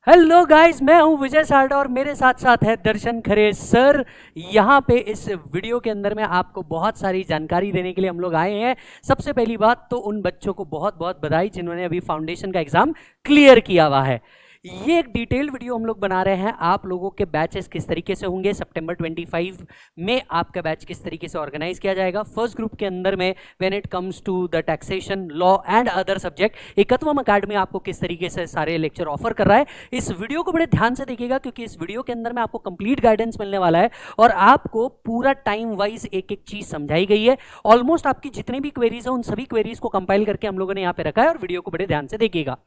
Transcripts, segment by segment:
Hello guys, मैं हूं विजय सारडा और मेरे साथ साथ है दर्शन खरे सर। यहाँ पे इस वीडियो के अंदर में आपको बहुत सारी जानकारी देने के लिए हम लोग आए हैं। सबसे पहली बात तो उन बच्चों को बहुत बहुत बधाई जिन्होंने अभी फाउंडेशन का एग्जाम क्लियर किया हुआ है। ये एक डिटेल्ड वीडियो हम लोग बना रहे हैं। आप लोगों के बैचेस किस तरीके से होंगे, सितंबर 25 में आपका बैच किस तरीके से ऑर्गेनाइज किया जाएगा। फर्स्ट ग्रुप के अंदर में when it comes to the taxation, law and other subject, Ekatvam academy आपको किस तरीके से सारे लेक्चर ऑफर कर रहा है। इस वीडियो को बड़े ध्यान से देखिएगा क्योंकि इस वीडियो के अंदर में आपको कंप्लीट गाइडेंस मिलने वाला है और आपको पूरा टाइम वाइज एक एक चीज समझाई गई है। ऑलमोस्ट आपकी जितनी भी क्वेरीज है उन सभी क्वेरीज को कंपाइल करके हम लोगों ने यहाँ पे रखा है और वीडियो को बड़े ध्यान से देखिएगा।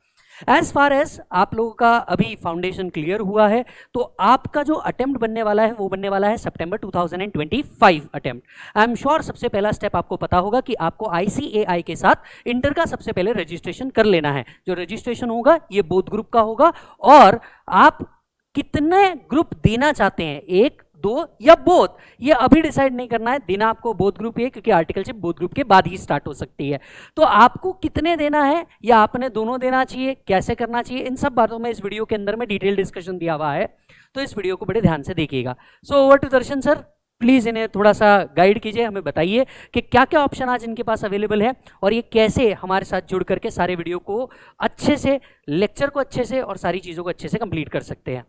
एज फार एज आप लोगों का अभी फाउंडेशन क्लियर हुआ है तो आपका जो अटेम्प्ट बनने वाला है वो बनने वाला है सितंबर 2025 अटेम्प्ट। आई एम श्योर सबसे पहला स्टेप आपको पता होगा कि आपको ICAI के साथ इंटर का सबसे पहले रजिस्ट्रेशन कर लेना है। जो रजिस्ट्रेशन होगा ये बोथ ग्रुप का होगा और आप कितने ग्रुप देना चाहते हैं, एक, दो या बोथ, ये अभी डिसाइड नहीं करना है। देना आपको बोथ ग्रुप ही है क्योंकि आर्टिकलशिप बोथ ग्रुप के बाद ही स्टार्ट हो सकती है। तो आपको कितने देना है या आपने दोनों देना चाहिए, कैसे करना चाहिए, इन सब बातों में इस वीडियो के अंदर में डिटेल डिस्कशन दिया हुआ है। तो इस वीडियो को बड़े ध्यान से देखिएगा। So over to Darshan sir, please इन्हें थोड़ा सा गाइड कीजिए, हमें बताइए कि क्या क्या ऑप्शन आज इनके पास अवेलेबल है और ये कैसे हमारे साथ जुड़ करके सारे वीडियो को अच्छे से, लेक्चर को अच्छे से और सारी चीजों को अच्छे से कंप्लीट कर सकते हैं।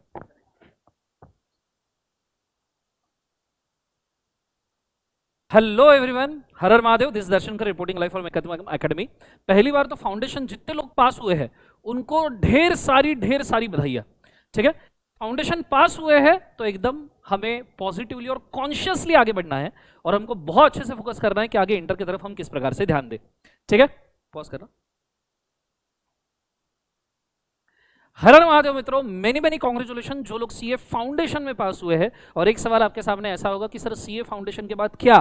हेलो एवरीवन, हर हर महादेव। दिस दर्शन कर रिपोर्टिंग लाइव फॉर एकेडमी। पहली बार तो फाउंडेशन जितने लोग पास हुए हैं उनको ढेर सारी बधाइयाँ। ठीक है, फाउंडेशन पास हुए हैं तो एकदम हमें पॉजिटिवली और कॉन्शियसली आगे बढ़ना है और हमको बहुत अच्छे से फोकस करना है कि आगे इंटर की तरफ हम किस प्रकार से ध्यान दें। ठीक है, पॉज करना। हर हर महादेव मित्रों, मेनी कॉन्ग्रेचुलेशन जो लोग CA फाउंडेशन में पास हुए हैं। और एक सवाल आपके सामने ऐसा होगा कि सर CA फाउंडेशन के बाद क्या,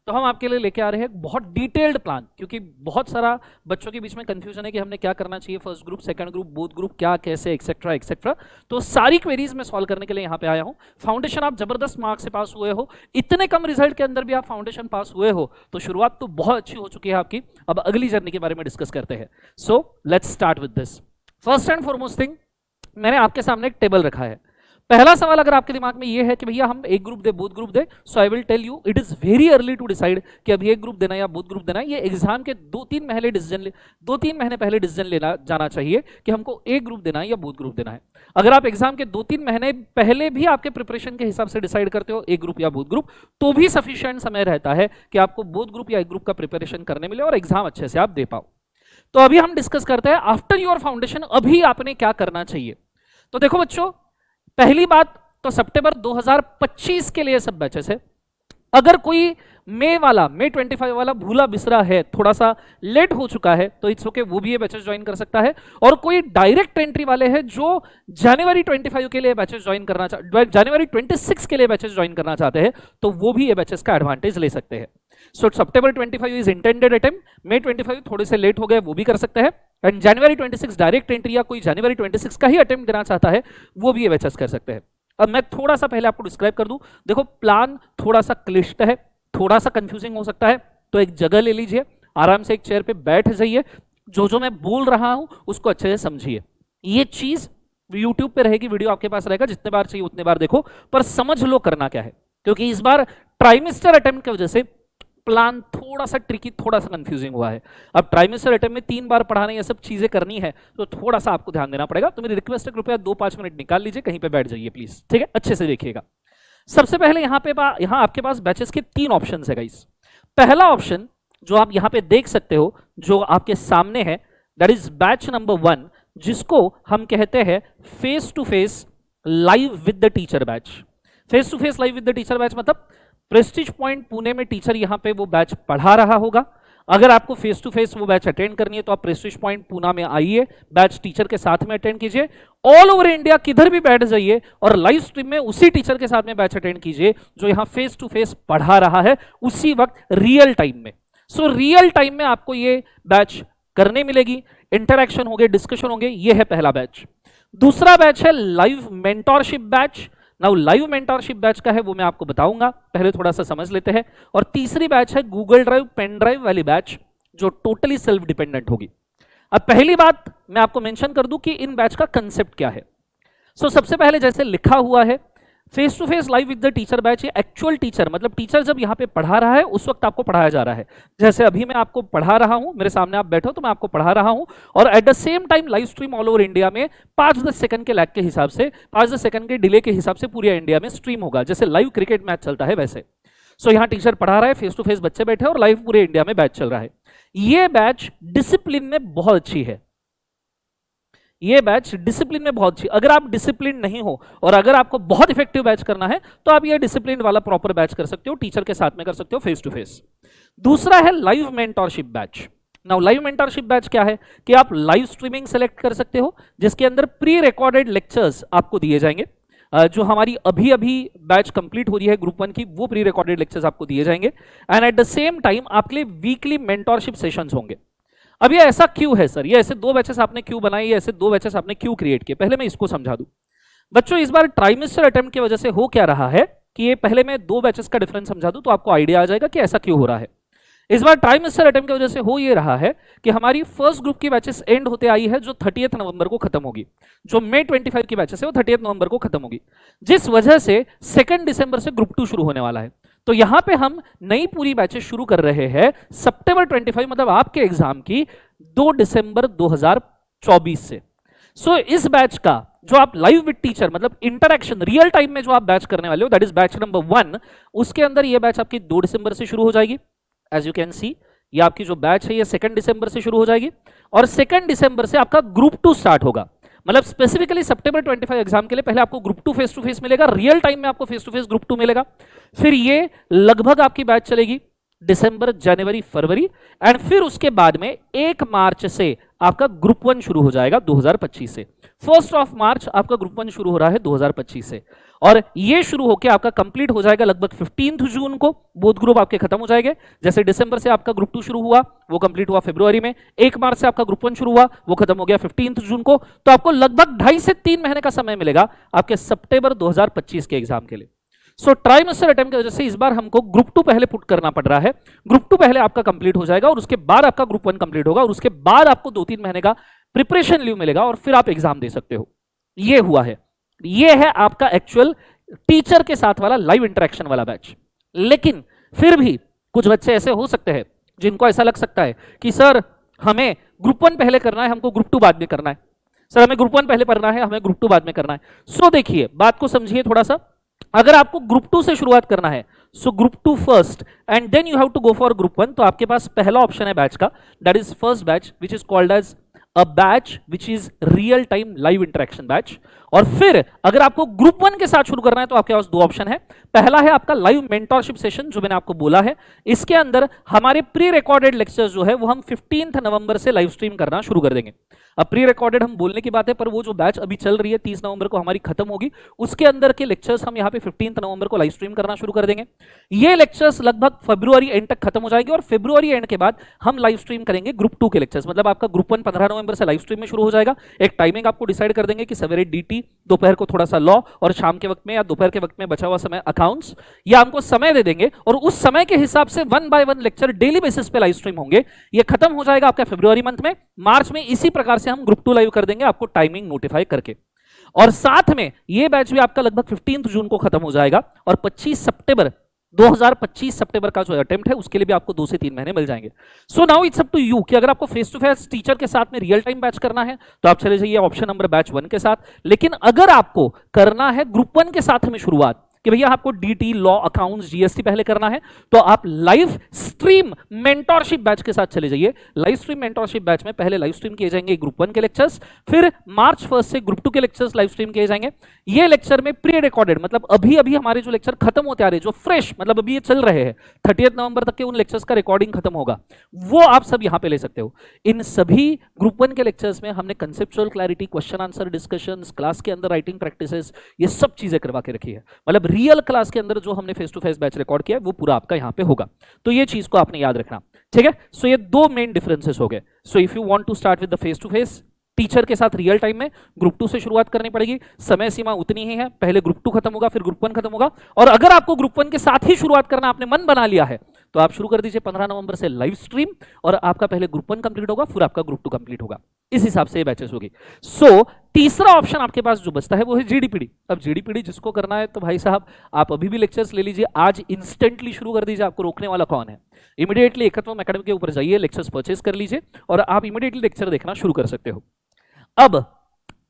तो हम आपके लिए लेके आ रहे हैं बहुत डिटेल्ड प्लान, क्योंकि बहुत सारा बच्चों के बीच में कंफ्यूजन है कि हमने क्या करना चाहिए, first group, second group, both group, क्या, कैसे, एक्सेट्रा एक्सेट्रा। तो सारी क्वेरीज में सॉल्व करने के लिए यहाँ पे आया हूँ। फाउंडेशन आप जबरदस्त मार्क से पास हुए हो, इतने कम रिजल्ट के अंदर भी आप फाउंडेशन पास हुए हो, तो शुरुआत तो बहुत अच्छी हो चुकी है आपकी। अब अगली जर्नी के बारे में डिस्कस करते हैं। So let's start with this. First and foremost thing, मैंने आपके सामने एक टेबल रखा है। पहला सवाल अगर आपके दिमाग में ये है कि भैया हम एक ग्रुप दे, बोथ ग्रुप दे, so I will tell you it is very early to decide कि अभी एक ग्रुप देना या बोथ ग्रुप देना है। ये एग्जाम के 2-3 महीने पहले डिसीजन लेना जाना चाहिए कि हमको एक ग्रुप देना है या बोथ ग्रुप देना है। अगर आप एग्जाम के 2-3 महीने पहले भी आपके प्रिपरेशन के हिसाब से डिसाइड करते हो एक ग्रुप या बोथ ग्रुप, तो भी सफिशिएंट समय रहता है कि आपको बोथ ग्रुप या एक ग्रुप का प्रिपरेशन करने मिले और एग्जाम अच्छे से आप दे पाओ। तो अभी हम डिस्कस करते हैं आफ्टर योर फाउंडेशन अभी आपने क्या करना चाहिए। तो देखो बच्चों, पहली बात तो सितंबर 2025 के लिए सब बैचेस है। अगर कोई मई 25 वाला भूला बिसरा है, थोड़ा सा लेट हो चुका है, तो इट्स ओके, वो भी ये बैचेस ज्वाइन कर सकता है। और कोई डायरेक्ट एंट्री वाले हैं जो जनवरी 25 के लिए बैचेस ज्वाइन करना जनवरी 26 के लिए बैचेस ज्वाइन करना चाहते हैं, तो वो भी ये बैचेस का एडवांटेज ले सकते हैं। सो सितंबर 25 इज इंटेंडेड अटेम्प्ट, मई 25 थोड़े से लेट हो गए, वो भी कर सकते हैं। एंड जनवरी 26 डायरेक्ट एंट्री या कोई जनवरी 26 का ही अटेम्प्ट देना चाहता है, वो भी ये बैचेस कर सकते हैं। अब मैं थोड़ा सा पहले आपको डिस्क्राइब कर दूं। देखो, प्लान थोड़ा सा क्लिष्ट है, थोड़ा सा कंफ्यूजिंग हो सकता है, तो एक जगह ले लीजिए, आराम से एक चेयर पे बैठ जाइए, जो मैं बोल रहा हूं उसको अच्छे से समझिए। ये चीज यूट्यूब पे रहेगी, वीडियो आपके पास रहेगा, जितने बार चाहिए उतने बार देखो, पर समझ लो करना क्या है। क्योंकि इस बार ट्राइमेस्टर अटेम्प्ट की वजह से प्लान थोड़ा सा ट्रिकी, थोड़ा सा कंफ्यूजिंग हुआ है। अब ट्राइमेस्टर अटेम्प्ट में 3 बार पढ़ाना, ये सब चीजें करनी है, तो थोड़ा सा आपको ध्यान देना पड़ेगा। तो मेरी रिक्वेस्ट है, कृपया 2-5 मिनट निकाल लीजिए, कहीं पे बैठ जाइए प्लीज। ठीक है, अच्छे से देखिएगा। सबसे पहले यहाँ आपके पास बैचेस के 3 ऑप्शन है गाइस। पहला ऑप्शन जो आप यहाँ पे देख सकते हो, जो आपके सामने है, दैट इज बैच नंबर 1, जिसको हम कहते हैं face to face live with the teacher batch. Face to face live with the teacher batch मतलब प्रेस्टीज पॉइंट पुणे में टीचर यहाँ पे वो बैच पढ़ा रहा होगा। अगर आपको फेस टू फेस वो बैच अटेंड करनी है तो आप प्रेस्टीज पॉइंट पुणे में आइए, बैच टीचर के साथ में अटेंड कीजिए। ऑल ओवर इंडिया किधर भी बैठ जाइए और लाइव स्ट्रीम में उसी टीचर के साथ में बैच अटेंड कीजिए जो यहाँ फेस टू फेस पढ़ा रहा है, उसी वक्त रियल टाइम में। सो रियल टाइम में आपको ये बैच करने मिलेगी, इंटरेक्शन होंगे, डिस्कशन होंगे। ये है पहला बैच। दूसरा बैच है live mentorship batch. Now live mentorship batch का है वो मैं आपको बताऊंगा, पहले थोड़ा सा समझ लेते हैं। और तीसरी बैच है गूगल ड्राइव, पेन ड्राइव वाली बैच, जो टोटली सेल्फ डिपेंडेंट होगी। अब पहली बात मैं आपको मेंशन कर दूं कि इन बैच का कंसेप्ट क्या है। सबसे पहले जैसे लिखा हुआ है face to face live with the teacher batch, ये एक्चुअल टीचर मतलब टीचर जब यहाँ पे पढ़ा रहा है उस वक्त आपको पढ़ाया जा रहा है। जैसे अभी मैं आपको पढ़ा रहा हूं, मेरे सामने आप बैठो तो मैं आपको पढ़ा रहा हूं, और at the same time live stream all over India में 5-10 सेकंड के लैग के हिसाब से, 5-10 सेकंड के डिले के हिसाब से पूरे इंडिया में स्ट्रीम होगा, जैसे लाइव क्रिकेट मैच चलता है वैसे। यहाँ टीचर पढ़ा रहा है, फेस टू फेस बच्चे बैठे और लाइव पूरे इंडिया में बैच चल रहा है। ये बैच डिसिप्लिन में बहुत अच्छी है, ये बैच डिसिप्लिन में बहुत अच्छी। अगर आप डिसिप्लिन नहीं हो और अगर आपको बहुत इफेक्टिव बैच करना है तो आप ये डिसिप्लिन वाला प्रॉपर बैच कर सकते हो, टीचर के साथ में कर सकते हो फेस टू फेस। दूसरा है live mentorship batch. Now live mentorship batch क्या है कि आप लाइव स्ट्रीमिंग सेलेक्ट कर सकते हो जिसके अंदर प्री रिकॉर्डेड लेक्चर्स आपको दिए जाएंगे। जो हमारी अभी अभी बैच कंप्लीट हो रही है ग्रुप 1 की, वो प्री रिकॉर्डेड लेक्चर्स आपको दिए जाएंगे and at the same time आपके लिए वीकली मेंटरशिप सेशंस होंगे। अब ये ऐसा क्यों है सर, ये ऐसे 2 बैचेस आपने क्यों बनाई, ये ऐसे 2 बैचेस आपने क्यों क्रिएट किए, पहले मैं इसको समझा दूं। बच्चों इस बार ट्राइमेस्टर अटेम्प्ट की वजह से हो क्या रहा है कि ये पहले मैं 2 बैचेस का डिफरेंस समझा दूं तो आपको आइडिया आ जाएगा कि ऐसा क्यों हो रहा है। इस बार ट्राइमेस्टर अटेम्प्ट की वजह से हो ये रहा है कि हमारी फर्स्ट ग्रुप की बैचेस एंड होते आई है जो 30 नवंबर को खत्म होगी, जो मई 25 की बैचेस है वो 30 नवंबर को खत्म होगी, जिस वजह से 2 दिसंबर से ग्रुप 2 शुरू होने वाला है। तो यहां पे हम नई पूरी बैचेस शुरू कर रहे हैं सितंबर 25 मतलब आपके एग्जाम की 2 दिसंबर 2024 से। इस बैच का जो आप लाइव विद टीचर मतलब इंटरैक्शन रियल टाइम में जो आप बैच करने वाले हो दैट इज बैच नंबर 1, उसके अंदर ये बैच आपकी 2 दिसंबर से शुरू हो जाएगी। एज यू कैन सी ये आपकी जो बैच है ये 2 दिसंबर से शुरू हो जाएगी और 2 दिसंबर से आपका ग्रुप 2 स्टार्ट होगा। मतलब स्पेसिफिकली सितंबर 25 एग्जाम के लिए पहले आपको ग्रुप 2 फेस टू फेस मिलेगा, रियल टाइम में आपको फेस टू फेस ग्रुप 2 मिलेगा। फिर ये लगभग आपकी बैच चलेगी दिसंबर, जनवरी, फरवरी एंड फिर उसके बाद में 1 मार्च से आपका ग्रुप 1 शुरू हो जाएगा 2025 से। 1 मार्च आपका ग्रुप 1 शुरू हो रहा है 2025 से और ये शुरू होकर आपका कंप्लीट हो जाएगा लगभग 15 जून को। बोथ ग्रुप आपके खत्म हो जाएंगे। जैसे दिसंबर से आपका ग्रुप 2 शुरू हुआ वो कंप्लीट हुआ फरवरी में, 1 मार्च से आपका ग्रुप 1 शुरू हुआ वो खत्म हो गया 15 जून को। तो आपको लगभग 2.5 से 3 महीने का समय मिलेगा आपके सितंबर 2025 के एग्जाम के लिए। ट्राइमेस्टर अटेम्प्ट की वजह से इस बार हमको ग्रुप 2 पहले पुट करना पड़ रहा है। ग्रुप 2 पहले आपका कंप्लीट हो जाएगा और उसके बाद आपका ग्रुप 1 कंप्लीट होगा और उसके बाद आपको 2-3 महीने का प्रिपरेशन लीव मिलेगा और फिर आप एग्जाम दे सकते हो। ये हुआ है, ये है आपका एक्चुअल टीचर के साथ वाला लाइव इंटरेक्शन वाला बैच। लेकिन फिर भी कुछ बच्चे ऐसे हो सकते हैं जिनको ऐसा लग सकता है कि सर हमें ग्रुप 1 पहले करना है, हमको ग्रुप 2 बाद में करना है, सर हमें ग्रुप 1 पहले पढ़ना है, हमें ग्रुप 2 बाद में करना है। देखिए बात को समझिए थोड़ा सा। अगर आपको ग्रुप 2 से शुरुआत करना है group 2 first and then you have to go for group 1, तो आपके पास पहला ऑप्शन है बैच का, that is first batch which is called as a batch which is real time live interaction batch. और फिर अगर आपको ग्रुप 1 के साथ शुरू करना है तो आपके पास 2 ऑप्शन है। पहला है आपका लाइव मेंटरशिप सेशन जो मैंने आपको बोला है, इसके अंदर हमारे प्री रिकॉर्डेड लेक्चर्स जो है वो हम 15 नवंबर से लाइव स्ट्रीम करना शुरू कर देंगे। अब प्री रिकॉर्डेड हम बोलने की बात है पर वो जो बैच अभी चल रही है 30 नवंबर को हमारी खत्म होगी, उसके अंदर के लेक्चर्स हम यहाँ पे 15 नवंबर को लाइव स्ट्रीम करना शुरू कर देंगे। ये लेक्चर्स लगभग फरवरी एंड तक खत्म हो जाएंगे और फरवरी एंड के बाद हम लाइव स्ट्रीम करेंगे ग्रुप 2 के लेक्चर्स। मतलब आपका ग्रुप 1 15 नवंबर से लाइव स्ट्रीम में शुरू हो जाएगा। एक टाइमिंग आपको डिसाइड कर देंगे कि सवेरे डीटी, दोपहर को थोड़ा सा लॉ और शाम के वक्त में या दोपहर के वक्त में बचा हुआ समय अकाउंट्स, या हमको समय दे देंगे और उस समय के हिसाब से 1 बाय 1 लेक्चर डेली बेसिस पे लाइव स्ट्रीम होंगे। ये खत्म हो जाएगा आपका फरवरी मंथ में। मार्च में इसी प्रकार से हम ग्रुप 2 लाइव कर देंगे आपको टाइमिंग नोटिफाई करके। और साथ में ये बैच भी आपका लगभग 15 जून को खत्म हो जाएगा और 25 सितंबर 2025 सितंबर का जो अटेम्प्ट है उसके लिए भी आपको 2 से 3 महीने मिल जाएंगे। So now it's up to you कि अगर आपको फेस टू फेस टीचर के साथ में रियल टाइम बैच करना है तो आप चले जाइए ऑप्शन नंबर बैच 1 के साथ। लेकिन अगर आपको करना है ग्रुप 1 के साथ में शुरुआत कि भैया आपको डीटी, लॉ, अकाउंट्स, जीएसटी पहले करना है, तो आप लाइव स्ट्रीम मेंटरशिप बैच के साथ चले जाइए। लाइव स्ट्रीम मेंटरशिप बैच में पहले लाइव स्ट्रीम किए जाएंगे ग्रुप 1 के लेक्चर्स, फिर मार्च 1 से ग्रुप 2 के लेक्चर्स लाइव स्ट्रीम किए जाएंगे। ये लेक्चर में प्री रिकॉर्डेड मतलब अभी अभी हमारे जो लेक्चर खत्म होते आ रहे हैं, जो फ्रेश मतलब अभी ये चल रहे हैं 30 नवंबर तक के उन लेक्चर्स का रिकॉर्डिंग खत्म होगा, वो आप सब यहां पे ले सकते हो। इन सभी ग्रुप 1 के लेक्चर्स में हमने conceptual clarity, question answer discussions, class के अंदर राइटिंग प्रैक्टिसेस, ये सब चीजें करवा के रखी है। मतलब रियल क्लास के अंदर जो हमने face to face batch record किया है वो पूरा आपका यहां पे होगा। तो ये चीज को आपने याद रखना, ठीक है। सो ये 2 मेन डिफरेंसेस हो गए। So if you want to start with the face to face teacher के साथ रियल टाइम में, ग्रुप 2 से शुरुआत करनी पड़ेगी। समय सीमा उतनी ही है, पहले ग्रुप 2 खत्म होगा फिर ग्रुप 1 खत्म होगा। और अगर आपको ग्रुप 1 के साथ ही शुरुआत करना आपने मन बना लिया है तो आप शुरू कर दीजिए 15 नवंबर से लाइव स्ट्रीम, और आपका पहले ग्रुप 1 कंप्लीट होगा, फिर आपका ग्रुप 2 कंप्लीट होगा। इस हिसाब से ये बैचेस होगी। सो तीसरा ऑप्शन आपके पास जो बचता है वो है जीडीपीडी। अब जीडीपीडी जिसको करना है तो भाई साहब आप अभी भी लेक्चर्स ले लीजिए, आज इंस्टेंटली शुरू कर दीजिए, आपको रोकने वाला कौन है। इमीडिएटली एकत्वम एकेडमी के ऊपर जाइए, लेक्चर्स परचेस कर लीजिए और आप इमीडिएटली लेक्चर देखना शुरू कर सकते हो। अब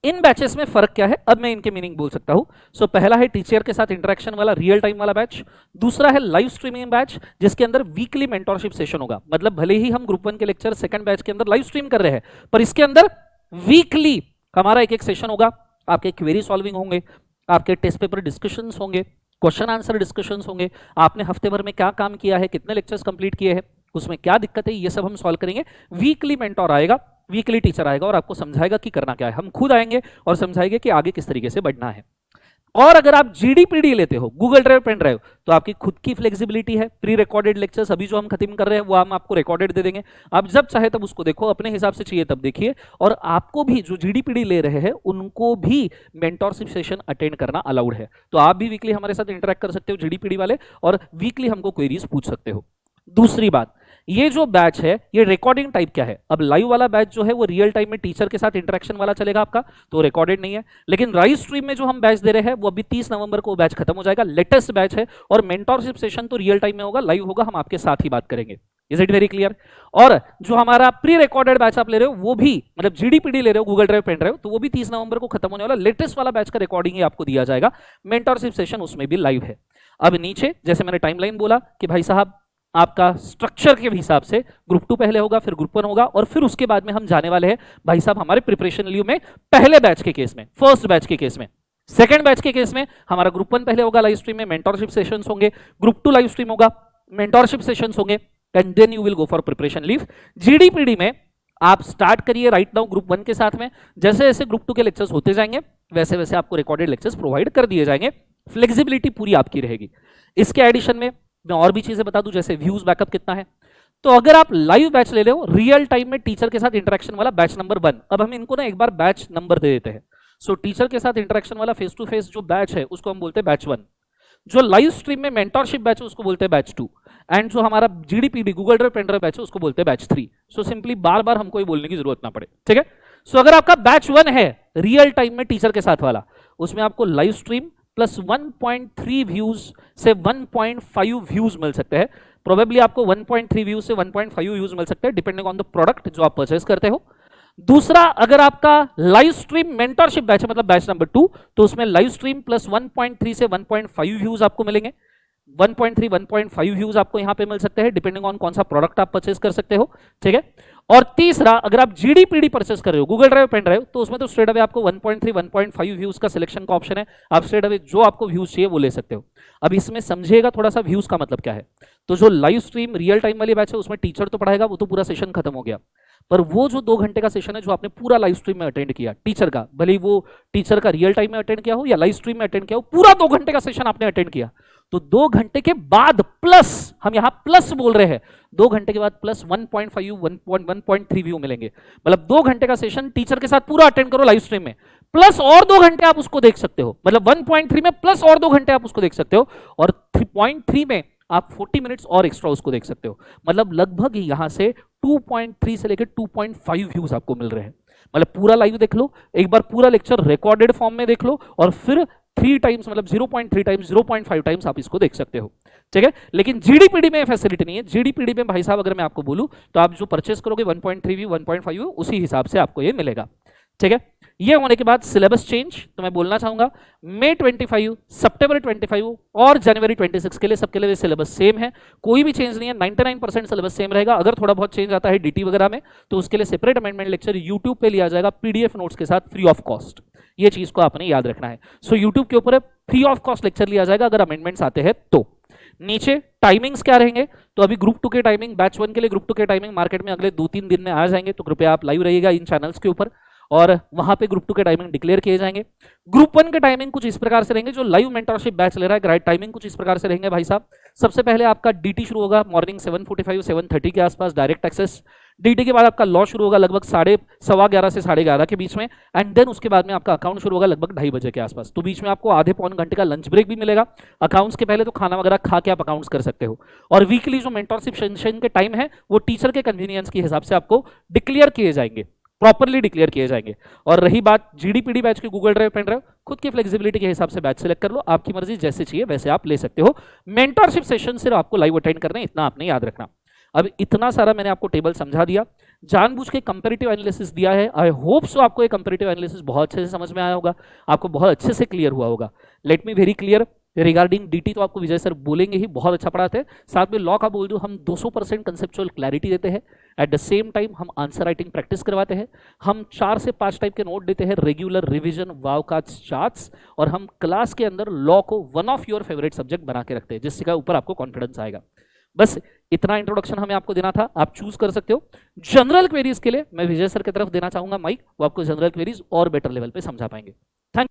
इन बैचेस में फर्क क्या है, अब मैं इनके मीनिंग बोल सकता हूं। सो पहला है टीचर के साथ इंटरेक्शन वाला रियल टाइम वाला बैच, दूसरा है लाइव स्ट्रीमिंग बैच जिसके अंदर वीकली मेंटरशिप सेशन होगा। मतलब भले ही हम ग्रुप 1 के लेक्चर सेकंड बैच के अंदर लाइव स्ट्रीम कर रहे हैं, पर इसके अंदर वीकली हमारा एक एक सेशन होगा, आपके क्वेरी सॉल्विंग होंगे, आपके टेस्ट पेपर डिस्कशंस होंगे, क्वेश्चन आंसर डिस्कशंस होंगे, आपने हफ्ते भर में क्या काम किया है, कितने लेक्चर्स कंप्लीट किए हैं, उसमें क्या दिक्कत है, ये सब हम सॉल्व करेंगे। वीकली मेंटर आएगा, वीकली टीचर आएगा और आपको समझाएगा कि करना क्या है। हम खुद आएंगे और समझाएंगे कि आगे किस तरीके से बढ़ना है। और अगर आप जीडीपीडी लेते हो, गूगल ड्राइव पेन ड्राइव, तो आपकी खुद की फ्लेक्सिबिलिटी है। प्री रिकॉर्डेड लेक्चर्स अभी जो हम खत्म कर रहे हैं वो हम आपको रिकॉर्डेड दे देंगे, आप जब चाहे तब उसको देखो, अपने हिसाब से चाहिए तब देखिए। और आपको भी जो जीडीपीडी ले रहे हैं उनको भी मेंटरशिप सेशन अटेंड करना अलाउड है। तो आप भी वीकली हमारे साथ इंटरेक्ट कर सकते हो जीडीपीडी वाले, और वीकली हमको क्वेरीज पूछ सकते हो। दूसरी बात, ये जो बैच है ये रिकॉर्डिंग टाइप क्या है। अब लाइव वाला बैच जो है वो रियल टाइम में टीचर के साथ इंटरेक्शन वाला चलेगा आपका, तो रिकॉर्डेड नहीं है। लेकिन लाइव स्ट्रीम में जो हम बैच दे रहे हैं वो अभी 30 नवंबर को बैच खत्म हो जाएगा, लेटेस्ट बैच है। और मेंटरशिप सेशन तो रियल टाइम में होगा, लाइव होगा, हम आपके साथ ही बात करेंगे। Is it very clear. और जो हमारा प्री रिकॉर्डेड बैच आप ले रहे हो वो भी, मतलब जीडीपीडी ले रहे हो गूगल ड्राइव पेन ड्राइव, तो वो भी 30 नवंबर को खत्म होने वाला लेटेस्ट वाला बैच का रिकॉर्डिंग ही आपको दिया जाएगा। मेंटरशिप सेशन उसमें भी लाइव है। अब नीचे जैसे मैंने टाइमलाइन बोला कि भाई साहब आपका स्ट्रक्चर के हिसाब से ग्रुप 2 पहले होगा, फिर ग्रुप 1 होगा, और फिर उसके बाद में हम जाने वाले हैं भाई साहब हमारे प्रिपरेशन लीव में पहले बैच के केस में, फर्स्ट बैच के केस में। सेकंड बैच के केस में हमारा ग्रुप 1 पहले होगा, लाइव स्ट्रीम में मेंटरशिप सेशंस होंगे, ग्रुप 2 लाइव स्ट्रीम होगा, मेंटरशिप सेशंस होंगे, and then you will go for preparation leave. GDPD में आप स्टार्ट करिए राइट नाउ ग्रुप 1 के साथ में, जैसे जैसे ग्रुप 2 के लेक्चर्स होते जाएंगे वैसे वैसे आपको रिकॉर्डेड लेक्चर्स प्रोवाइड कर दिए जाएंगे। फ्लेक्सिबिलिटी पूरी आपकी रहेगी। इसके एडिशन में मैं और भी चीजें बता दूं, जैसे व्यूज बैकअप कितना है। तो अगर आप लाइव बैच ले रहे हो रियल टाइम में टीचर के साथ इंटरेक्शन वाला बैच नंबर 1, अब हम इनको ना एक बार बैच नंबर दे देते हैं। सो टीचर के साथ इंटरेक्शन वाला फेस टू फेस जो बैच है उसको हम बोलते हैं बैच 1, जो लाइव स्ट्रीम में मेंटरशिप बैच है उसको बोलते हैं बैच 2, एंड जो हमारा GDPD Google drive pen drive batch है उसको बोलते हैं बैच 3। सो सिंपली बार बार हमको ये बोलने की जरूरत ना पड़े, ठीक है। सो अगर आपका बैच 1 है रियल टाइम में टीचर के साथ वाला, उसमें आपको लाइव स्ट्रीम प्लस 1.3 व्यूज से 1.5 व्यूज मिल सकते हैं। प्रोबेबली आपको 1.3 व्यूज से 1.5 व्यूज मिल सकते हैं डिपेंडिंग ऑन द प्रोडक्ट जो आप परचेज करते हो। दूसरा, अगर आपका लाइव स्ट्रीम मेंटरशिप बैच है मतलब बैच नंबर 2, तो उसमें लाइव स्ट्रीम प्लस 1.3 से 1.5 व्यूज आपको मिलेंगे। 1.3 1.5 व्यूज आपको यहां पे मिल सकते हैं डिपेंडिंग ऑन कौन सा प्रोडक्ट आप परचेज कर सकते हो, ठीक है। और तीसरा, अगर आप जीडीपीडी परचेस कर रहे हो गूगल ड्राइव पेन ड्राइव, तो उसमें तो स्ट्रेट अवे आपको 1.3 1.5 व्यूज का सिलेक्शन का ऑप्शन है, आप स्ट्रेट अवे जो आपको व्यूज चाहिए वो ले सकते हो। अब इसमें समझिएगा थोड़ा सा व्यूज का मतलब क्या है। तो जो लाइव स्ट्रीम रियल टाइम वाली बैच है उसमें टीचर तो पढ़ाएगा, वो तो पूरा सेशन खत्म हो गया, पर वो जो 2 घंटे का सेशन है जो आपने पूरा लाइव स्ट्रीम में अटेंड किया टीचर का, भले ही वो टीचर का रियल टाइम में अटेंड किया हो या लाइव स्ट्रीम में अटेंड किया हो, पूरा 2 घंटे का सेशन आपने अटेंड किया, तो 2 घंटे के बाद प्लस, हम यहां प्लस बोल रहे हैं, 2 घंटे के बाद प्लस 1.5 1.3 व्यू मिलेंगे। मतलब 2 घंटे का सेशन टीचर के साथ पूरा अटेंड करो लाइव स्ट्रीम में, प्लस और 2 घंटे आप उसको देख सकते हो, मतलब 1.3 में प्लस और 2 घंटे आप उसको देख सकते हो, और 3.3 में आप 40 मिनट्स और एक्स्ट्रा उसको देख सकते हो। मतलब लगभग यहां से 2.3 से लेकर 2.5 व्यूज आपको मिल रहे हैं। मतलब पूरा लाइव देख लो, एक बार पूरा लेक्चर रिकॉर्डेड फॉर्म में देख लो, और फिर 3 टाइम्स मतलब 0.3 टाइम्स 0.5 टाइम्स आप इसको देख सकते हो, ठीक है। लेकिन जीडीपीडी में फैसिलिटी नहीं है। जीडीपीडी में भाई साहब अगर मैं आपको बोलूं तो आप जो परचेस करोगे 1.3 व्यू 1.5 व्यू उसी हिसाब से आपको ये मिलेगा, ठीक है। ये होने के बाद सिलेबस चेंज, तो मैं बोलना चाहूंगा मई 25, सितंबर 25 और जनवरी 26 के लिए सबके लिए सिलेबस सेम है, कोई भी चेंज नहीं है। 99% सिलेबस सेम रहेगा। अगर थोड़ा बहुत चेंज आता है डीटी वगैरह में तो उसके लिए सेपरेट अमेंडमेंट लेक्चर यूट्यूब पे लिया जाएगा पीडीएफ नोट्स के साथ फ्री ऑफ कॉस्ट। ये चीज को आपने याद रखना है। सो यूट्यूब के ऊपर फ्री ऑफ कॉस्ट लेक्चर लिया जाएगा अगर अमेंडमेंट्स आते हैं तो। नीचे टाइमिंग्स क्या रहेंगे, तो अभी ग्रुप 2 के टाइमिंग, बैच 1 के लिए ग्रुप 2 के टाइमिंग मार्केट में अगले 2-3 दिन में आ जाएंगे, तो कृपया आप लाइव रहिएगा इन चैनल्स के ऊपर, और वहां पे ग्रुप 2 के टाइमिंग डिक्लेयर किए जाएंगे। ग्रुप 1 के टाइमिंग कुछ इस प्रकार से रहेंगे, जो लाइव मेंटरशिप बैच ले रहा है राइट टाइमिंग कुछ इस प्रकार से रहेंगे भाई साहब। सबसे पहले आपका डीटी शुरू होगा मॉर्निंग 7:45 7:30 के आसपास, डायरेक्ट एक्सेस। डीटी के बाद आपका लॉ शुरू होगा लगभग 11:15 से 11:30 के बीच में, एंड देन उसके बाद में आपका अकाउंट शुरू होगा लगभग 2:30 बजे के आसपास। तो बीच में आपको आधे पौन घंटे का लंच ब्रेक भी मिलेगा। अकाउंट्स के पहले तो खाना वगैरह खा के आप अकाउंट्स कर सकते हो। और वीकली जो मेंटरशिप सेशन के टाइम है वो टीचर के कन्वीनियंस के हिसाब से आपको डिक्लेयर किए जाएंगे, प्रॉपरली डिक्लेयर किए जाएंगे। और रही बात जीडीपीडी बैच की, गूगल ड्राइव, पेन ड्राइव, खुद की फ्लेक्सिबिलिटी के हिसाब से बैच सेलेक्ट कर लो, आपकी मर्जी, जैसे चाहिए वैसे आप ले सकते हो। मेंटरशिप सेशन सिर्फ आपको लाइव अटेंड करना है, इतना आपने याद रखना। अब इतना सारा मैंने आपको टेबल समझा दिया, जानबूझ के कंपैरेटिव एनालिसिस दिया है। आई होप सो आपको ये कंपैरेटिव एनालिसिस बहुत अच्छे से समझ में आया होगा, आपको बहुत अच्छे से क्लियर हुआ होगा। Let me very clear regarding DT, तो आपको विजय सर बोलेंगे ही, बहुत अच्छा पढ़ाते हैं। साथ में लॉ का बोल दूं, हम 200% कंसेप्चुअल क्लैरिटी देते हैं। एट द सेम टाइम हम आंसर राइटिंग प्रैक्टिस करवाते हैं। हम 4 से 5 टाइप के नोट देते हैं, रेगुलर, रिवीजन, वाव कार्ड्स, चार्ट्स। और हम क्लास के अंदर लॉ को one of your favourite subject बना के रखते हैं, जिसके ऊपर आपको कॉन्फिडेंस आएगा। बस इतना इंट्रोडक्शन हमें आपको देना था, आप चूज कर सकते हो। जनरल क्वेरीज के लिए मैं विजय सर की तरफ देना चाहूंगा माइक, वो आपको जनरल क्वेरीज और बेटर लेवल पे समझा पाएंगे। थैंक।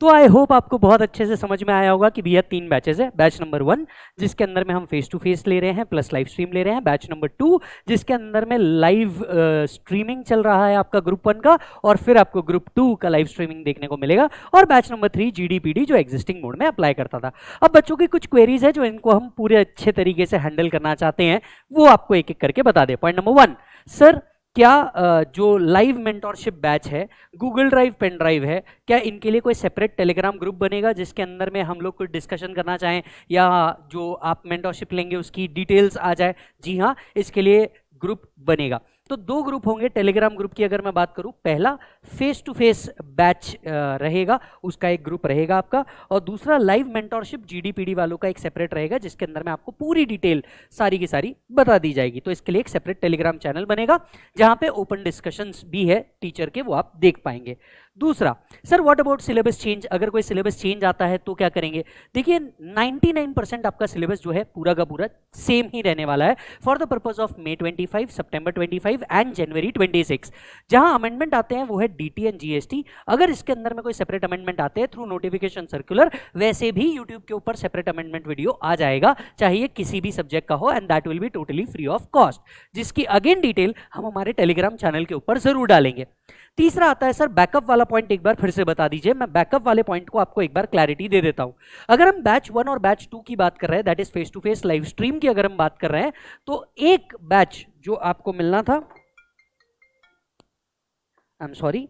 तो आई होप आपको बहुत अच्छे से समझ में आया होगा कि भैया 3 बैचेस है। बैच नंबर 1 जिसके अंदर में हम फेस टू फेस ले रहे हैं प्लस लाइव स्ट्रीम ले रहे हैं। बैच नंबर 2 जिसके अंदर में लाइव स्ट्रीमिंग चल रहा है आपका ग्रुप 1 का, और फिर आपको ग्रुप 2 का लाइव स्ट्रीमिंग देखने को मिलेगा। और बैच नंबर 3 जीडीपीडी जो एग्जिस्टिंग मोड में अप्लाई करता था। अब बच्चों की कुछ क्वेरीज है जो इनको हम पूरे अच्छे तरीके से हैंडल करना चाहते हैं, वो आपको एक एक करके बता दे। पॉइंट नंबर 1, सर क्या जो लाइव मेंटोरशिप बैच है, गूगल ड्राइव, पेन ड्राइव है, क्या इनके लिए कोई सेपरेट टेलीग्राम ग्रुप बनेगा जिसके अंदर में हम लोग कुछ डिस्कशन करना चाहें, या जो आप मेंटोरशिप लेंगे उसकी डिटेल्स आ जाए? जी हाँ, इसके लिए ग्रुप बनेगा। तो 2 ग्रुप होंगे टेलीग्राम ग्रुप की। अगर मैं बात करूं, पहला फेस टू फेस बैच रहेगा, उसका एक ग्रुप रहेगा आपका, और दूसरा लाइव मेंटोरशिप जीडीपीडी वालों का एक सेपरेट रहेगा, जिसके अंदर में आपको पूरी डिटेल सारी की सारी बता दी जाएगी। तो इसके लिए एक सेपरेट टेलीग्राम चैनल बनेगा जहां पे ओपन डिस्कशंस भी है टीचर के, वो आप देख पाएंगे। दूसरा, sir what about syllabus change? अगर कोई सिलेबस चेंज आता है तो क्या करेंगे? देखिए 99% आपका सिलेबस जो है पूरा का पूरा सेम ही रहने वाला है for the purpose of May 25, September 25 and January 26। जहां अमेंडमेंट आते हैं वो है डीटी एंड जीएसटी। अगर इसके अंदर में कोई सेपरेट अमेंडमेंट आते हैं थ्रू नोटिफिकेशन सर्कुलर, वैसे भी यूट्यूब के ऊपर सेपरेट अमेंडमेंट वीडियो आ जाएगा, चाहे ये किसी भी सब्जेक्ट का हो, and that will be totally free of cost, जिसकी अगेन डिटेल हम हमारे टेलीग्राम चैनल के ऊपर जरूर डालेंगे। तीसरा आता है सर बैकअप वाला पॉइंट, एक बार फिर से बता दीजिए। मैं बैकअप वाले पॉइंट को आपको एक बार क्लैरिटी दे देता हूं। अगर हम बैच 1 और बैच 2 की बात कर रहे हैं, that is face to face live stream की अगर हम बात कर रहे हैं, तो एक बैच जो आपको मिलना था, आई एम सॉरी,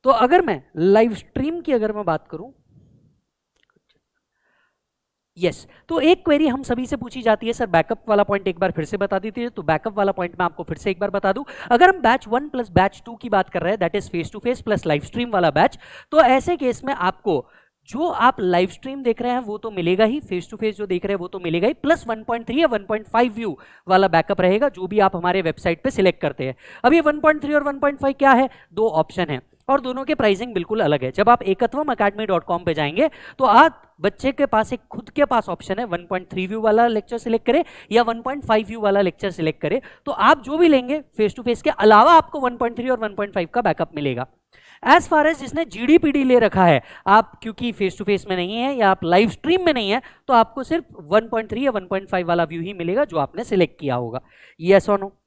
तो अगर मैं लाइव स्ट्रीम की अगर मैं बात करूं, यस तो एक क्वेरी हम सभी से पूछी जाती है, सर बैकअप वाला पॉइंट एक बार फिर से बता दीजिए। तो बैकअप वाला पॉइंट मैं आपको फिर से एक बार बता दूं। अगर हम बैच 1 प्लस बैच 2 की बात कर रहे हैं, that is face to face plus live stream वाला बैच, तो ऐसे केस में आपको जो आप लाइव स्ट्रीम देख रहे हैं वो तो मिलेगा ही, फेस टू फेस जो देख रहे हैं वो तो मिलेगा ही, प्लस 1.3 या 1.5 व्यू वाला बैकअप रहेगा, जो भी आप हमारे वेबसाइट पे सिलेक्ट करते हैं। अब ये 1.3 और 1.5 क्या है? 2 ऑप्शन है और दोनों के प्राइसिंग बिल्कुल अलग है। जब आप ekatwamacademy.com पे जाएंगे तो आप बच्चे के पास एक खुद के पास ऑप्शन है, 1.3 व्यू वाला लेक्चर सिलेक्ट करें या 1.5 व्यू वाला लेक्चर सिलेक्ट करें, तो आप जो भी लेंगे फेस टू फेस के अलावा आपको 1.3 और 1.5 का बैकअप मिलेगा। एज फार एज जिसने जीडीपीडी ले रखा है, आप क्योंकि फेस टू फेस में नहीं है या आप लाइव स्ट्रीम में नहीं है, तो आपको सिर्फ 1.3 या 1.5 वाला व्यू ही मिलेगा जो आपने सिलेक्ट किया होगा। यस और नो?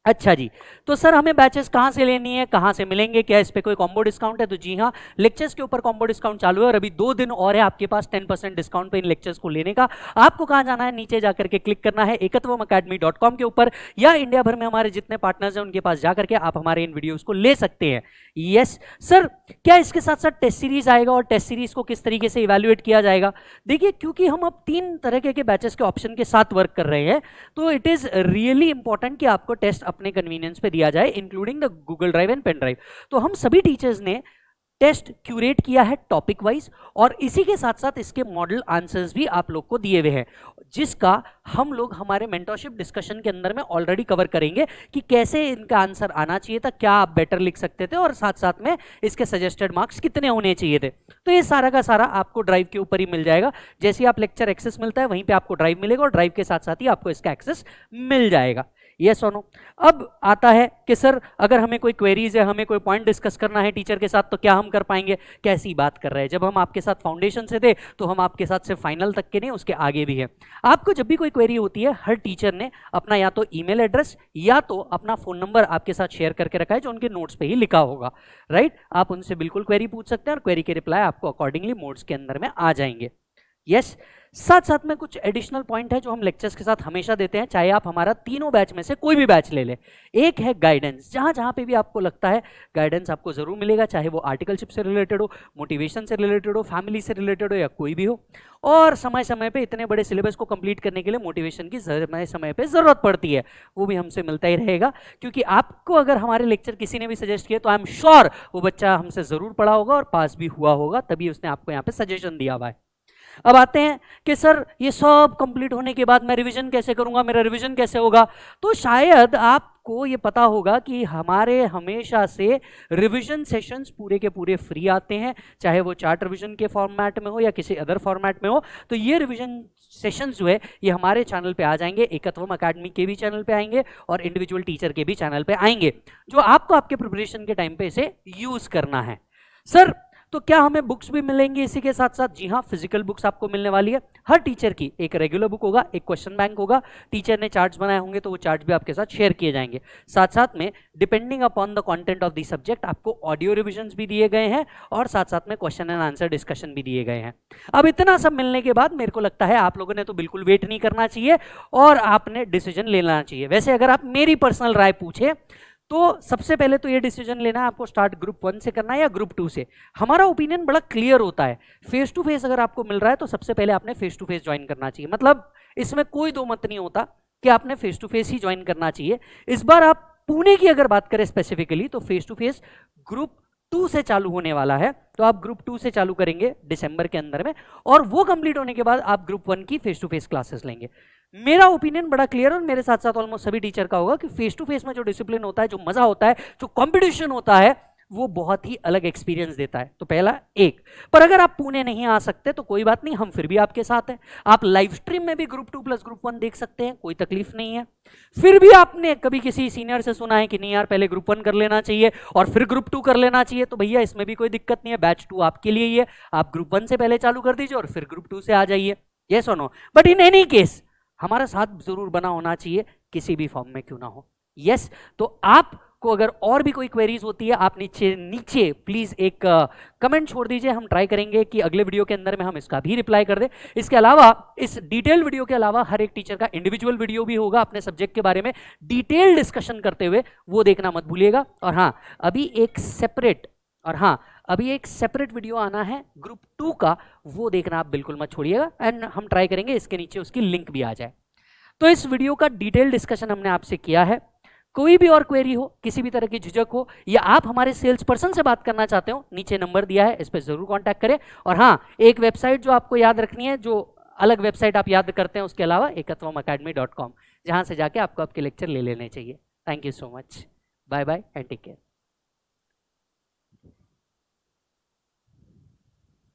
अच्छा जी, तो सर हमें बैचेस कहाँ से लेनी है, कहाँ से मिलेंगे, क्या इस पे कोई कॉम्बो डिस्काउंट है? तो जी हाँ, लेक्चर्स के ऊपर कॉम्बो डिस्काउंट चालू है और अभी 2 दिन और है आपके पास 10% डिस्काउंट पे इन लेक्चर्स को लेने का। आपको कहाँ जाना है? नीचे जाकर के क्लिक करना है ekatwamacademy.com के ऊपर, या इंडिया भर में हमारे जितने पार्टनर्स हैं उनके पास जाकर के आप हमारे इन वीडियोस को ले सकते हैं। यस सर, क्या इसके साथ साथ टेस्ट सीरीज आएगा और टेस्ट सीरीज को किस तरीके से इवेल्युएट किया जाएगा? देखिए क्योंकि हम अब 3 तरह के बैचेस के ऑप्शन के साथ वर्क कर रहे हैं, तो इट इज रियली इंपॉर्टेंट कि आपको टेस्ट अपने कन्वीनियंस पे दिया जाए, including the Google drive and pen drive. तो हम सभी टीचर्स ने टेस्ट क्यूरेट किया है टॉपिक वाइज, और इसी के साथ साथ इसके मॉडल आंसर्स भी आप लोग को दिए हुए हैं, जिसका हम लोग हमारे मेंटरशिप डिस्कशन के अंदर में ऑलरेडी कवर करेंगे कि कैसे इनका आंसर आना चाहिए था, क्या आप बेटर लिख सकते थे, और साथ साथ में इसके सजेस्टेड मार्क्स कितने होने चाहिए थे। तो ये सारा का सारा आपको ड्राइव के ऊपर ही मिल जाएगा। जैसे आप लेक्चर एक्सेस मिलता है वहीं पे आपको ड्राइव मिलेगा, और ड्राइव के साथ साथ ही आपको इसका एक्सेस मिल जाएगा। यस और नो। अब आता है कि सर अगर हमें कोई क्वेरीज है, हमें कोई पॉइंट डिस्कस करना है टीचर के साथ, तो क्या हम कर पाएंगे? कैसी बात कर रहे हैं, जब हम आपके साथ फाउंडेशन से थे तो हम आपके साथ सिर्फ फाइनल तक के नहीं, उसके आगे भी है। आपको जब भी कोई क्वेरी होती है, हर टीचर ने अपना या तो ईमेल एड्रेस या तो अपना फोन नंबर आपके साथ शेयर करके रखा है, जो उनके नोट्स पे ही लिखा होगा, राइट? आप उनसे बिल्कुल क्वेरी पूछ सकते हैं और क्वेरी के रिप्लाई आपको अकॉर्डिंगली मोड्स के अंदर में आ जाएंगे। यस, साथ साथ में कुछ एडिशनल पॉइंट है जो हम लेक्चर्स के साथ हमेशा देते हैं, चाहे आप हमारा तीनों बैच में से कोई भी बैच ले ले। एक है गाइडेंस, जहां जहां पे भी आपको लगता है गाइडेंस आपको जरूर मिलेगा, चाहे वो आर्टिकलशिप से रिलेटेड हो, मोटिवेशन से रिलेटेड हो, फैमिली से रिलेटेड हो, या कोई भी हो। और समय समय पे इतने बड़े सिलेबस को कंप्लीट करने के लिए मोटिवेशन की समय समय पे जरूरत पड़ती है, वो भी हमसे मिलता ही रहेगा। क्योंकि आपको अगर हमारे लेक्चर किसी ने भी सजेस्ट किया तो आई एम श्योर वो बच्चा हमसे जरूर पढ़ा होगा और पास भी हुआ होगा, तभी उसने आपको यहाँ पे सजेशन दिया हुआ है। अब आते हैं कि सर ये सब कंप्लीट होने के बाद मैं रिवीजन कैसे करूंगा, मेरा रिवीजन कैसे होगा? तो शायद आपको ये पता होगा कि हमारे हमेशा से रिवीजन सेशंस पूरे के पूरे फ्री आते हैं, चाहे वो चार्ट रिवीजन के फॉर्मेट में हो या किसी अदर फॉर्मेट में हो। तो ये रिवीजन सेशंस जो है ये हमारे चैनल पे आ जाएंगे, एकत्वम अकेडमी के भी चैनल पे आएंगे और इंडिविजुअल टीचर के भी चैनल पे आएंगे, जो आपको आपके प्रिपरेशन के टाइम पे इसे यूज करना है। सर तो क्या हमें बुक्स भी मिलेंगी इसी के साथ साथ? जी हाँ, फिजिकल बुक्स आपको मिलने वाली है। हर टीचर की एक रेगुलर बुक होगा, एक क्वेश्चन बैंक होगा, टीचर ने चार्ट्स बनाए होंगे तो वो चार्ट्स भी आपके साथ शेयर किए जाएंगे। साथ साथ में depending upon the content of the subject आपको ऑडियो रिविजन्स भी दिए गए हैं और साथ साथ में क्वेश्चन एंड आंसर डिस्कशन भी दिए गए हैं। अब इतना सब मिलने के बाद मेरे को लगता है आप लोगों ने तो बिल्कुल वेट नहीं करना चाहिए और आपने डिसीजन लेना चाहिए। वैसे अगर आप मेरी पर्सनल राय पूछे तो सबसे पहले तो ये डिसीजन लेना है आपको स्टार्ट ग्रुप 1 से करना है या ग्रुप 2 से। हमारा ओपिनियन बड़ा क्लियर होता है, फेस टू फेस अगर आपको मिल रहा है तो सबसे पहले आपने फेस टू फेस ज्वाइन करना चाहिए। मतलब इसमें कोई दो मत नहीं होता कि आपने फेस टू फेस ही ज्वाइन करना चाहिए। इस बार आप पुणे की अगर बात करें स्पेसिफिकली तो फेस टू फेस ग्रुप 2 से चालू होने वाला है, तो आप ग्रुप 2 से चालू करेंगे दिसंबर के अंदर में और वो कंप्लीट होने के बाद आप ग्रुप 1 की फेस टू फेस क्लासेस लेंगे। मेरा ओपिनियन बड़ा क्लियर और मेरे साथ साथ ऑलमोस्ट सभी टीचर का होगा कि फेस टू फेस में जो डिसिप्लिन होता है, जो मजा होता है, जो कंपटीशन होता है, वो बहुत ही अलग एक्सपीरियंस देता है। तो पहला एक। पर अगर आप पुणे नहीं आ सकते तो कोई बात नहीं, हम फिर भी आपके साथ हैं। आप लाइव स्ट्रीम में भी ग्रुप 2 प्लस ग्रुप 1 देख सकते हैं, कोई तकलीफ नहीं है। फिर भी आपने कभी किसी सीनियर से सुना है कि नहीं यार पहले ग्रुप 1 कर लेना चाहिए और फिर ग्रुप 2 कर लेना चाहिए, तो भैया इसमें भी कोई दिक्कत नहीं है, बैच 2 आपके लिए ही है। आप ग्रुप 1 से पहले चालू कर दीजिए और फिर ग्रुप 2 से आ जाइए। यस और no? But in any case हमारा साथ जरूर बना होना चाहिए, किसी भी फॉर्म में क्यों ना हो। यस, तो आपको अगर और भी कोई क्वेरीज होती है आप नीचे प्लीज एक कमेंट छोड़ दीजिए, हम ट्राई करेंगे कि अगले वीडियो के अंदर में हम इसका भी रिप्लाई कर दें। इसके अलावा इस डिटेल वीडियो के अलावा हर एक टीचर का इंडिविजुअल वीडियो भी होगा अपने सब्जेक्ट के बारे में डिटेल डिस्कशन करते हुए, वो देखना मत भूलिएगा। और हाँ, अभी एक सेपरेट वीडियो आना है ग्रुप 2 का, वो देखना आप बिल्कुल मत छोड़िएगा एंड हम ट्राई करेंगे इसके नीचे उसकी लिंक भी आ जाए। तो इस वीडियो का डिटेल डिस्कशन हमने आपसे किया है। कोई भी और क्वेरी हो, किसी भी तरह की झिझक हो या आप हमारे सेल्स पर्सन से बात करना चाहते हो, नीचे नंबर दिया है, इस पर जरूर कांटेक्ट करें। और हाँ, एक वेबसाइट जो आपको याद रखनी है, जो अलग वेबसाइट आप याद करते हैं उसके अलावा, ekatwamacademy.com, जहां से जाके आपको आपके लेक्चर ले लेने चाहिए। Thank you so much, bye bye and take care.